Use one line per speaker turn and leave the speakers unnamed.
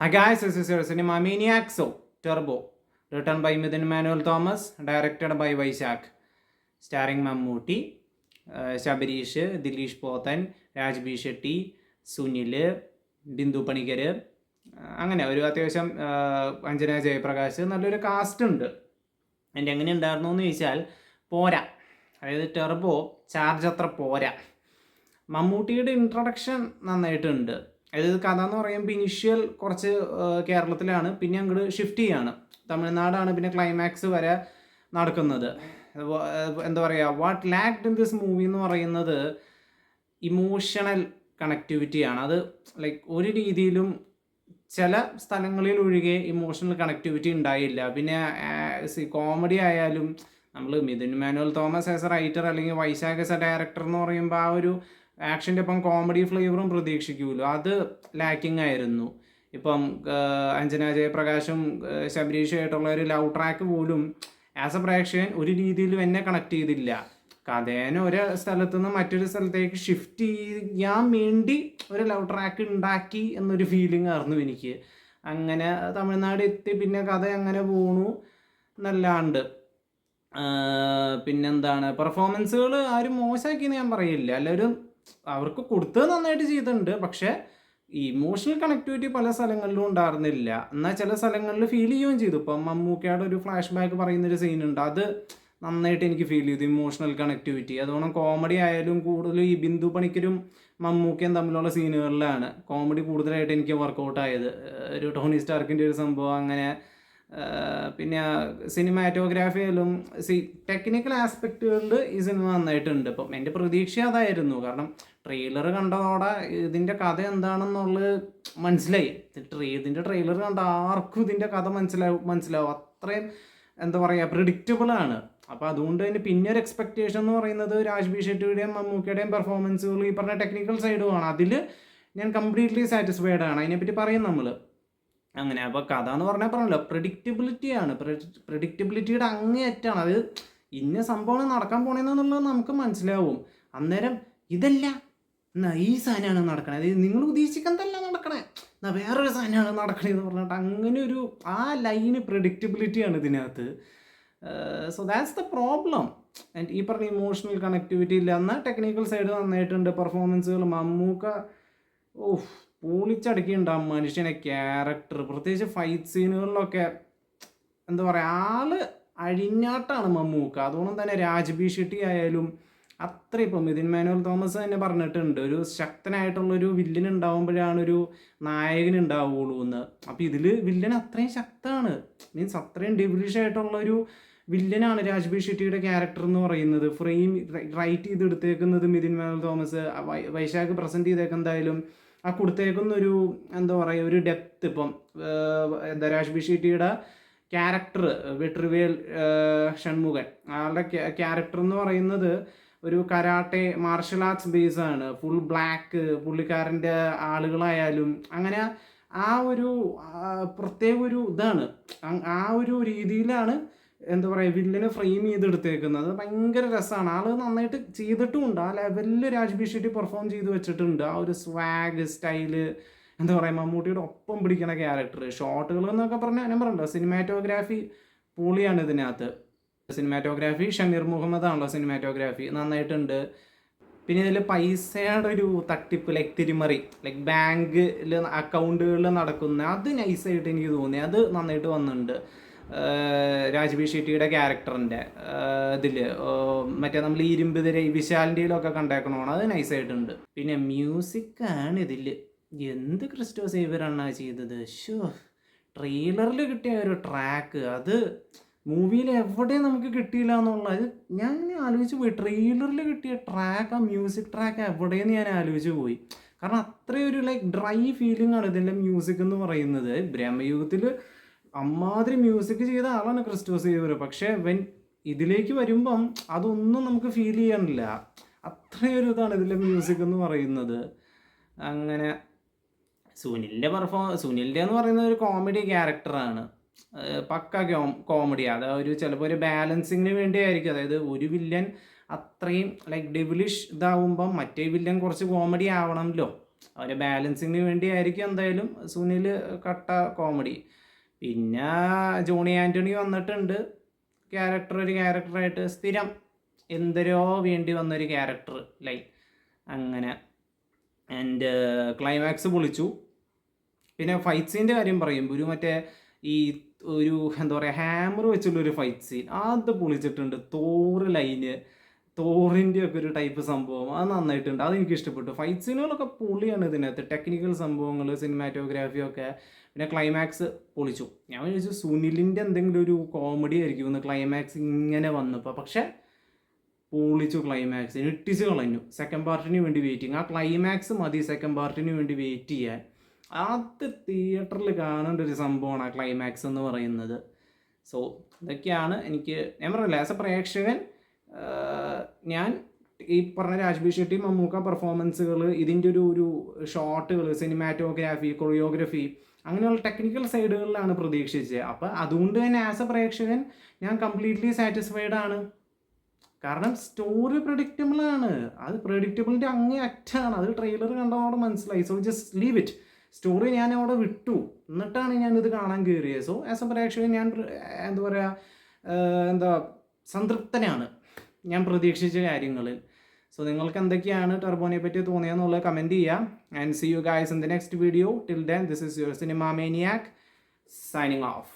Hi guys, this is your Cinema Maniac. So, Turbo, written by Mithin Manuel Thomas, directed by Vaishak, starring Mammootty, Shabarish, Dilish Pothan, Raj B Shetty, Sunil, Bindu Panicker, അങ്ങനെ ഒരു അത്യാവശ്യം അഞ്ജന ജയപ്രകാശ് നല്ലൊരു cast ഉണ്ട്. എൻ്റെ എങ്ങനെ ഉണ്ടായിരുന്നു എന്ന് ചോദിച്ചാൽ പോരാ, അതായത് ടെർബോ ചാർജ് അത്ര പോരാ. മമ്മൂട്ടിയുടെ ഇൻട്രൊഡക്ഷൻ നന്നായിട്ടുണ്ട്. അതായത് കഥ എന്ന് പറയുമ്പോൾ ഇനിഷ്യൽ കുറച്ച് കേരളത്തിലാണ്, പിന്നെ അങ്ങോട്ട് ഷിഫ്റ്റ് ചെയ്യാണ്, തമിഴ്നാടാണ് പിന്നെ ക്ലൈമാക്സ് വരെ നടക്കുന്നത്. എന്താ പറയുക, what lacked in this movie എന്ന് പറയുന്നത് ഇമോഷണൽ കണക്ടിവിറ്റിയാണ്. അത് ലൈക്ക് ഒരു രീതിയിലും ചില സ്ഥലങ്ങളിൽ ഒഴികെ ഇമോഷണൽ കണക്ടിവിറ്റി ഉണ്ടായില്ല. പിന്നെ കോമഡി ആയാലും നമ്മൾ Midhun Manuel Thomas as a writer അല്ലെങ്കിൽ വൈശാഖ് ആസ് എ ഡയറക്ടർ എന്ന് പറയുമ്പോൾ ആ ഒരു ആക്ഷൻ്റെ ഒപ്പം കോമഡി ഫ്ലേവറും പ്രതീക്ഷിക്കുമല്ലോ, അത് ലാക്കിംഗ് ആയിരുന്നു. ഇപ്പം അഞ്ജന ജയപ്രകാശും ശബരീഷും ആയിട്ടുള്ള ഒരു ലവ് ട്രാക്ക് പോലും ആസ് എ പ്രേക്ഷകൻ ഒരു രീതിയിലും എന്നെ കണക്ട് ചെയ്തില്ല. കഥേനെ ഒരു സ്ഥലത്തു നിന്ന് മറ്റൊരു സ്ഥലത്തേക്ക് ഷിഫ്റ്റ് ചെയ്യാൻ വേണ്ടി ഒരു ലവ് ട്രാക്ക് ഉണ്ടാക്കി എന്നൊരു ഫീലിംഗ് ആയിരുന്നു എനിക്ക്. അങ്ങനെ തമിഴ്നാട് എത്തി, പിന്നെ കഥ അങ്ങനെ പോണു എന്നല്ലാണ്ട്. പിന്നെന്താണ്, പെർഫോമൻസുകൾ ആരും മോശമാക്കിയെന്ന് ഞാൻ പറയില്ല. എല്ലാവരും അവർക്ക് കൊടുത്തത് നന്നായിട്ട് ചെയ്തിട്ടുണ്ട്. പക്ഷേ ഇമോഷണൽ കണക്ടിവിറ്റി പല സ്ഥലങ്ങളിലും ഉണ്ടായിരുന്നില്ല. എന്നാൽ ചില സ്ഥലങ്ങളിൽ ഫീൽ ചെയ്യുകയും ചെയ്തു. ഇപ്പം മമ്മൂക്കയുടെ ഒരു ഫ്ലാഷ് ബാക്ക് പറയുന്നൊരു സീനുണ്ട്, അത് നന്നായിട്ട് എനിക്ക് ഫീൽ ചെയ്തു, ഇമോഷണൽ കണക്ടിവിറ്റി. അതുകൊണ്ട് കോമഡി ആയാലും കൂടുതലും ഈ ബിന്ദു പണിക്കരും മമ്മൂക്കയും തമ്മിലുള്ള സീനുകളിലാണ് കോമഡി കൂടുതലായിട്ട് എനിക്ക് വർക്കൗട്ട് ആയത്. ഒരു ടോണി സ്റ്റാർക്കിൻ്റെ ഒരു സംഭവം അങ്ങനെ. പിന്നെ സിനിമാറ്റോഗ്രാഫി ആയാലും ടെക്നിക്കൽ ആസ്പെക്റ്റുകളിൽ ഈ സിനിമ നന്നായിട്ടുണ്ട്. ഇപ്പം എൻ്റെ പ്രതീക്ഷ അതായിരുന്നു. കാരണം ട്രെയിലർ കണ്ടതോടെ ഇതിൻ്റെ കഥ എന്താണെന്നുള്ളത് മനസ്സിലായി. ഇതിൻ്റെ ട്രെയിലർ കണ്ട ആർക്കും ഇതിൻ്റെ കഥ മനസ്സിലാവും. അത്രയും എന്താ പറയുക, പ്രിഡിക്റ്റബിളാണ്. അപ്പോൾ അതുകൊണ്ട് തന്നെ പിന്നെ ഒരു എക്സ്പെക്റ്റേഷൻ എന്ന് പറയുന്നത് രാജ്ബി ഷെട്ടിയുടെയും മമ്മൂക്കയുടെയും പെർഫോമൻസുകൾ ഈ പറഞ്ഞ ടെക്നിക്കൽ സൈഡുമാണ്. അതിൽ ഞാൻ കംപ്ലീറ്റ്ലി സാറ്റിസ്ഫൈഡ് ആണ്. അതിനെപ്പറ്റി പറയും നമ്മൾ അങ്ങനെ. അപ്പോൾ കഥ എന്ന് പറഞ്ഞല്ലോ പ്രെഡിക്റ്റബിലിറ്റിയാണ്, പ്രെഡിക്റ്റബിലിറ്റിയുടെ അങ്ങേയറ്റാണ്. അത് ഇന്ന സംഭവം നടക്കാൻ പോണേന്നുള്ളത് നമുക്ക് മനസ്സിലാവും. അന്നേരം ഇതല്ല എന്നാ ഈ സാധനമാണ് നടക്കണേ, അതായത് നിങ്ങൾ ഉദ്ദേശിക്കുന്നതല്ല നടക്കണേ, എന്നാ വേറൊരു സാധനമാണ് നടക്കണേന്ന് പറഞ്ഞിട്ട് അങ്ങനെ ഒരു ആ ലൈന് പ്രെഡിക്റ്റബിലിറ്റിയാണ് ഇതിനകത്ത്. So that's the problem. And ഈ പറഞ്ഞ ഇമോഷണൽ കണക്ടിവിറ്റി ഇല്ല. എന്നാൽ ടെക്നിക്കൽ സൈഡ് നന്നായിട്ടുണ്ട്. പെർഫോമൻസുകൾ മമ്മൂക്ക പൊളിച്ചടക്കിയിട്ടുണ്ട് ആ മനുഷ്യനെ. ക്യാരക്ടർ പ്രത്യേകിച്ച് ഫൈറ്റ് സീനുകളിലൊക്കെ എന്താ പറയുക, ആള് അഴിഞ്ഞാട്ടാണ് മമ്മൂക്ക. അതുകൊണ്ട് തന്നെ രാജ്ബി ഷെട്ടി ആയാലും അത്ര. ഇപ്പം മിഥുൻ മാനുവൽ തോമസ് തന്നെ പറഞ്ഞിട്ടുണ്ട്, ഒരു ശക്തനായിട്ടുള്ളൊരു വില്ലൻ ഉണ്ടാവുമ്പോഴാണ് ഒരു നായകൻ ഉണ്ടാവുള്ളൂ എന്ന്. അപ്പോൾ ഇതിൽ വില്ലൻ അത്രയും ശക്തമാണ്, മീൻസ് അത്രയും ഡെവിലിഷ് ആയിട്ടുള്ളൊരു വില്ലനാണ് രാജ്ബി ഷെട്ടിയുടെ ക്യാരക്ടർ എന്ന് പറയുന്നത്. ഫ്രെയിം റൈറ്റ് ചെയ്തെടുത്തേക്കുന്നത് മിഥുൻ മാനുവൽ തോമസ്, വൈശാഖ് പ്രസൻറ്റ് ചെയ്തേക്കെന്തായാലും ആ കൊടുത്തേക്കുന്നൊരു എന്താ പറയുക ഒരു ഡെപ്ത്. ഇപ്പം എന്താ രാജ്ബി ഷെട്ടിയുടെ ക്യാരക്ടർ വെട്രിവേൽ ഷൺമുഖൻ, ആളുടെ ക്യാരക്ടർ എന്ന് പറയുന്നത് ഒരു കരാട്ടെ മാർഷൽ ആർട്സ് ബേസാണ്. ഫുൾ ബ്ലാക്ക് പുള്ളിക്കാരൻ്റെ ആളുകളായാലും അങ്ങനെ ആ ഒരു പ്രത്യേക ഒരു ഇതാണ്, ആ ഒരു രീതിയിലാണ് എന്താ പറയുക വില്ലനെ ഫ്രെയിം ചെയ്തെടുത്തേക്കുന്നത്. ഭയങ്കര രസമാണ്. ആൾ നന്നായിട്ട് ചെയ്തിട്ടുമുണ്ട്. ആ ലെവലിൽ രാജ്ബി ഷെട്ടി പെർഫോം ചെയ്ത് വെച്ചിട്ടുണ്ട്. ആ ഒരു സ്വാഗ് സ്റ്റൈല് എന്താ പറയുക, മമ്മൂട്ടിയുടെ ഒപ്പം പിടിക്കുന്ന ക്യാരക്ടർ. ഷോട്ടുകൾ എന്നൊക്കെ പറഞ്ഞാൽ ഞാൻ പറഞ്ഞല്ലോ, സിനിമാറ്റോഗ്രാഫി പൊളിയാണ് ഇതിനകത്ത്. സിനിമാറ്റോഗ്രാഫി ഷമീർ മുഹമ്മദ് ആണല്ലോ സിനിമാറ്റോഗ്രാഫി, നന്നായിട്ടുണ്ട്. പിന്നെ ഇതിൽ പൈസയുടെ ഒരു തട്ടിപ്പ്, ലൈക്ക് തിരിമറി, ലൈക്ക് ബാങ്കിൽ അക്കൗണ്ടുകളിൽ നടക്കുന്ന അത് നൈസായിട്ട് എനിക്ക് തോന്നി, അത് നന്നായിട്ട് വന്നിട്ടുണ്ട്. രാജ്ബി ഷെട്ടിയുടെ ക്യാരക്ടറിൻ്റെ ഇതിൽ മറ്റേ നമ്മൾ ഈ ഇരുമ്പതിരെ വിശാലിൻ്റെയിലൊക്കെ കണ്ടേക്കണോണം, അത് നൈസായിട്ടുണ്ട്. പിന്നെ മ്യൂസിക്കാണ് ഇതിൽ എന്ത് ക്രിസ്റ്റോ സേവ്യറാണ് ചെയ്തത്. ട്രെയിലറിൽ കിട്ടിയ ഒരു ട്രാക്ക് അത് മൂവിയിൽ എവിടെയും നമുക്ക് കിട്ടിയില്ല എന്നുള്ളത് ഞാൻ ആലോചിച്ച് പോയി. ട്രെയിലറിൽ കിട്ടിയ ട്രാക്ക്, ആ മ്യൂസിക് ട്രാക്ക് എവിടെയെന്ന് ഞാൻ ആലോചിച്ച് പോയി. കാരണം അത്രയൊരു ലൈക്ക് ഡ്രൈ ഫീലിംഗ് ആണ് ഇതിൻ്റെ മ്യൂസിക് എന്ന് പറയുന്നത്. ബ്രഹ്മയുഗത്തിൽ അമ്മാതിരി മ്യൂസിക് ചെയ്ത ആളാണ് ക്രിസ്റ്റോ സേവ്യർ. പക്ഷേ ഇതിലേക്ക് വരുമ്പം അതൊന്നും നമുക്ക് ഫീൽ ചെയ്യാനില്ല. അത്രയൊരു ഇതാണ് ഇതിലെ മ്യൂസിക് എന്ന് പറയുന്നത്. അങ്ങനെ സുനിലിൻ്റെ എന്ന് പറയുന്നത് ഒരു കോമഡി ക്യാരക്ടറാണ്, പക്ക കോമഡിയാണ്. അത് ചിലപ്പോൾ ഒരു ബാലൻസിങ്ങിന് വേണ്ടിയായിരിക്കും. അതായത് ഒരു വില്ലൻ അത്രയും ലൈക്ക് ഡെവിലിഷ് ഇതാവുമ്പം മറ്റേ വില്ലൻ കുറച്ച് കോമഡി ആവണമല്ലോ. അവൻ്റെ ബാലൻസിങ്ങിന് വേണ്ടിയായിരിക്കും എന്തായാലും സുനിൽ കട്ട കോമഡി. പിന്നെ ജോണി ആൻ്റണി വന്നിട്ടുണ്ട്, ഒരു ക്യാരക്ടറായിട്ട് സ്ഥിരം എന്തരോ വേണ്ടി വന്നൊരു ക്യാരക്ടർ ലൈൻ അങ്ങനെ. ആൻഡ് ക്ലൈമാക്സ് പൊളിച്ചു. പിന്നെ ഫൈറ്റ് സീൻ്റെ കാര്യം പറയുമ്പോൾ മറ്റേ ഈ ഒരു എന്താ പറയുക ഹാമർ വെച്ചുള്ളൊരു ഫൈറ്റ് സീൻ അത് പൊളിച്ചിട്ടുണ്ട്. ലൈന് തോറിൻ്റെ ഒക്കെ ഒരു ടൈപ്പ് സംഭവം അത് നന്നായിട്ടുണ്ട്, അതെനിക്ക് ഇഷ്ടപ്പെട്ടു. ഫൈറ്റ് സീനുകളൊക്കെ പൊളിയാണ് ഇതിനകത്ത്, ടെക്നിക്കൽ സംഭവങ്ങൾ, സിനിമാറ്റോഗ്രാഫി ഒക്കെ. പിന്നെ ക്ലൈമാക്സ് പൊളിച്ചു. ഞാൻ വിചാരിച്ചു സുനിലിൻ്റെ എന്തെങ്കിലും ഒരു കോമഡി ആയിരിക്കും ക്ലൈമാക്സ് ഇങ്ങനെ വന്നപ്പോൾ, പക്ഷേ പൊളിച്ചു. ക്ലൈമാക്സ് ഇട്ടിച്ച് കളഞ്ഞു. സെക്കൻഡ് പാർട്ടിന് വേണ്ടി വെയിറ്റിംഗ്. ആ ക്ലൈമാക്സ് മതി സെക്കൻഡ് പാർട്ടിന് വേണ്ടി വെയിറ്റ് ചെയ്യാൻ. അത് തിയേറ്ററിൽ കാണേണ്ട ഒരു സംഭവമാണ് ആ ക്ലൈമാക്സ് എന്ന് പറയുന്നത്. സോ ഇതൊക്കെയാണ് എനിക്ക്, ഞാൻ പറഞ്ഞില്ല, ആസ് എ പ്രേക്ഷകൻ ഞാൻ ഈ പറഞ്ഞ രാജ്ബി ഷെട്ടി മമ്മൂക്ക പെർഫോമൻസുകൾ, ഇതിൻ്റെ ഒരു ഷോട്ടുകൾ, സിനിമാറ്റോഗ്രാഫി, കൊറിയോഗ്രഫി, അങ്ങനെയുള്ള ടെക്നിക്കൽ സൈഡുകളിലാണ് പ്രതീക്ഷിച്ചത്. അപ്പോൾ അതുകൊണ്ട് തന്നെ ആസ് എ പ്രേക്ഷകൻ ഞാൻ കംപ്ലീറ്റ്ലി സാറ്റിസ്ഫൈഡ് ആണ്. കാരണം സ്റ്റോറി പ്രഡിക്റ്റബിളാണ്, അത് പ്രഡിക്റ്റബിലിറ്റി അങ്ങേ അറ്റാണ്. അത് ട്രെയിലർ കണ്ടതോടെ മനസ്സിലായി. So just leave it. Story ഞാൻ അവിടെ വിട്ടു, എന്നിട്ടാണ് ഞാനിത് കാണാൻ കയറിയത്. സോ ആസ് എ പ്രേക്ഷകൻ ഞാൻ എന്താ പറയുക, സംതൃപ്തനാണ് ഞാൻ പ്രതീക്ഷിച്ച കാര്യങ്ങളിൽ. സോ നിങ്ങൾക്ക് എന്തൊക്കെയാണ് ടർബോനെ പറ്റി തോന്നിയെന്നുള്ളത് കമൻറ്റ് ചെയ്യാം. And see you guys in the next video. Till then, this is your cinema maniac signing of.